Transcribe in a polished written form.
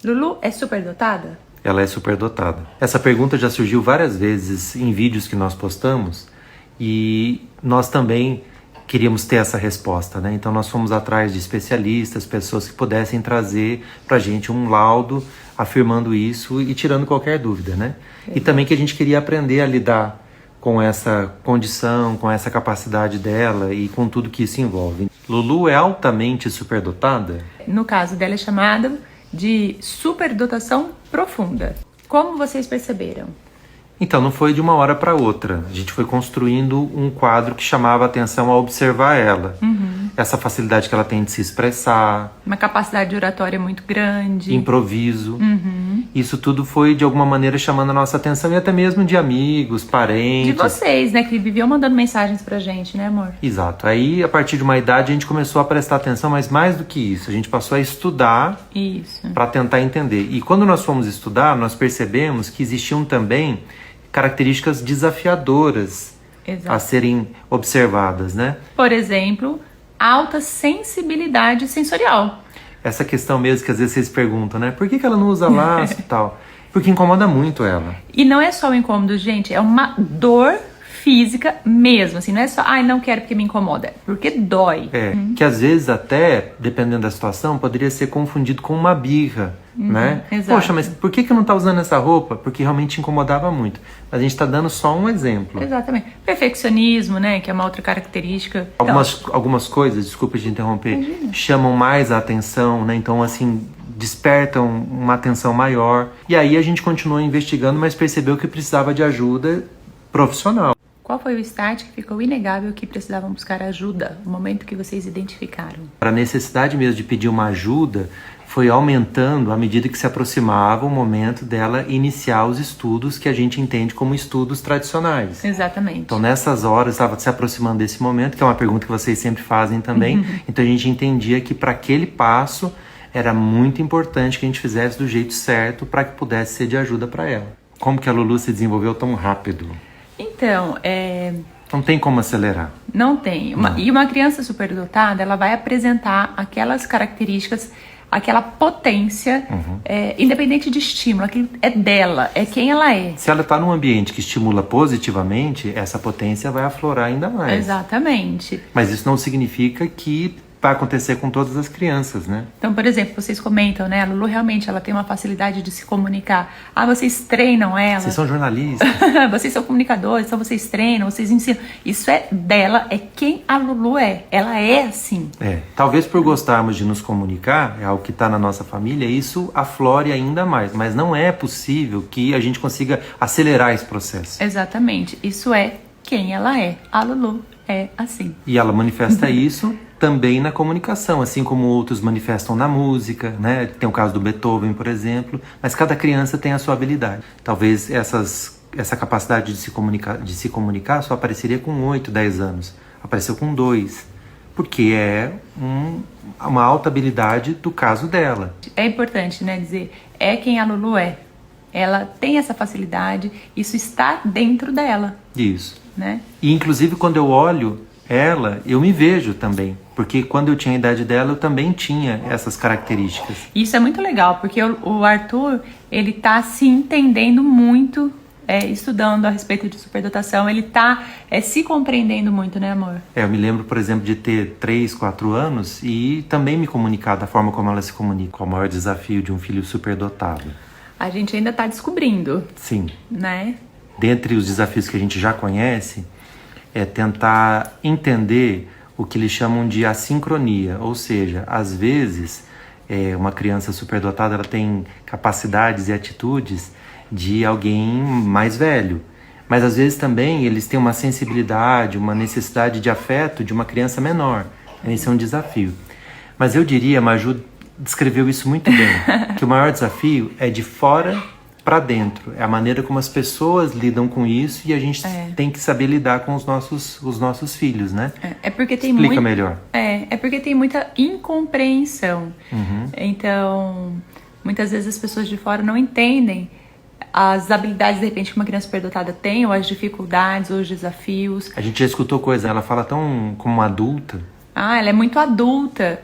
Lulu é superdotada? Ela é superdotada. Essa pergunta já surgiu várias vezes em vídeos que nós postamos e nós também queríamos ter essa resposta, né? Então nós fomos atrás de especialistas, pessoas que pudessem trazer pra gente um laudo afirmando isso e tirando qualquer dúvida, né? E também que a gente queria aprender a lidar com essa condição, com essa capacidade dela e com tudo que isso envolve. Lulu é altamente superdotada? No caso dela é chamado de superdotação profunda. Como vocês perceberam? Então, não foi de uma hora para outra. A gente foi construindo um quadro que chamava a atenção a observar ela. Essa facilidade que ela tem de se expressar. Uma capacidade oratória muito grande. Improviso. Isso tudo foi, de alguma maneira, chamando a nossa atenção e até mesmo de amigos, parentes. De vocês, né? Que viviam mandando mensagens pra gente, né, amor? Exato. Aí, a partir de uma idade, a gente começou a prestar atenção, mas mais do que isso, a gente passou a estudar para tentar entender. E quando nós fomos estudar, nós percebemos que existiam também características desafiadoras a serem observadas, né? Por exemplo, alta sensibilidade sensorial. Essa questão mesmo que às vezes vocês perguntam, né? Por que ela não usa laço e tal? Porque incomoda muito ela. E não é só o incômodo, gente, é uma dor física mesmo, assim, não é só, não quero porque me incomoda, porque dói. Que às vezes até, dependendo da situação, poderia ser confundido com uma birra, né? Exato. Poxa, mas por que não tá usando essa roupa? Porque realmente incomodava muito. Mas a gente tá dando só um exemplo. Exatamente. Perfeccionismo, né, que é uma outra característica. Algumas coisas, desculpa de interromper, chamam mais a atenção, né? Então, assim, despertam uma atenção maior. E aí a gente continuou investigando, mas percebeu que precisava de ajuda profissional. Qual foi o start que ficou inegável que precisavam buscar ajuda, o momento que vocês identificaram? A necessidade mesmo de pedir uma ajuda foi aumentando à medida que se aproximava o momento dela iniciar os estudos que a gente entende como estudos tradicionais. Exatamente. Então nessas horas estava se aproximando desse momento, que é uma pergunta que vocês sempre fazem também. Então a gente entendia que para aquele passo era muito importante que a gente fizesse do jeito certo para que pudesse ser de ajuda para ela. Como que a Lulu se desenvolveu tão rápido? Então, não tem como acelerar. Não tem. E uma criança superdotada, ela vai apresentar aquelas características, aquela potência, independente de estímulo. Aquilo é dela, é quem ela é. Se ela está num ambiente que estimula positivamente, essa potência vai aflorar ainda mais. Exatamente. Mas isso não significa que vai acontecer com todas as crianças, né? Então, por exemplo, vocês comentam, né? A Lulu realmente ela tem uma facilidade de se comunicar. Vocês treinam ela. Vocês são jornalistas. Vocês são comunicadores, então vocês treinam, vocês ensinam. Isso é dela, é quem a Lulu é. Ela é assim. Talvez por gostarmos de nos comunicar, é algo que está na nossa família, isso aflore ainda mais. Mas não é possível que a gente consiga acelerar esse processo. Exatamente. Isso é quem ela é. A Lulu é assim. E ela manifesta isso também na comunicação, assim como outros manifestam na música, né? Tem o caso do Beethoven, por exemplo, mas cada criança tem a sua habilidade. Talvez essa capacidade de se comunicar só apareceria com 8, 10 anos. Apareceu com 2, porque é uma alta habilidade do caso dela. É importante, né, dizer, é quem a Lulu é. Ela tem essa facilidade, isso está dentro dela. Isso. Né? E inclusive quando eu olho ela, eu me vejo também, porque quando eu tinha a idade dela, eu também tinha essas características. Isso é muito legal, porque o Arthur, ele tá se entendendo muito, estudando a respeito de superdotação, ele tá se compreendendo muito, né, amor? Eu me lembro, por exemplo, de ter 3, 4 anos e também me comunicar da forma como ela se comunica. Qual o maior desafio de um filho superdotado? A gente ainda tá descobrindo. Sim. Né? Dentre os desafios que a gente já conhece, é tentar entender o que eles chamam de assincronia, ou seja, às vezes uma criança superdotada ela tem capacidades e atitudes de alguém mais velho, mas às vezes também eles têm uma sensibilidade, uma necessidade de afeto de uma criança menor. Esse é um desafio. Mas eu diria, Maju descreveu isso muito bem, que o maior desafio é de fora para dentro, é a maneira como as pessoas lidam com isso e a gente tem que saber lidar com os nossos filhos, né? Porque tem Explica melhor. É porque tem muita incompreensão. Então, muitas vezes as pessoas de fora não entendem as habilidades, de repente, que uma criança superdotada tem, ou as dificuldades, ou os desafios. A gente já escutou coisa, ela fala tão como uma adulta. Ela é muito adulta.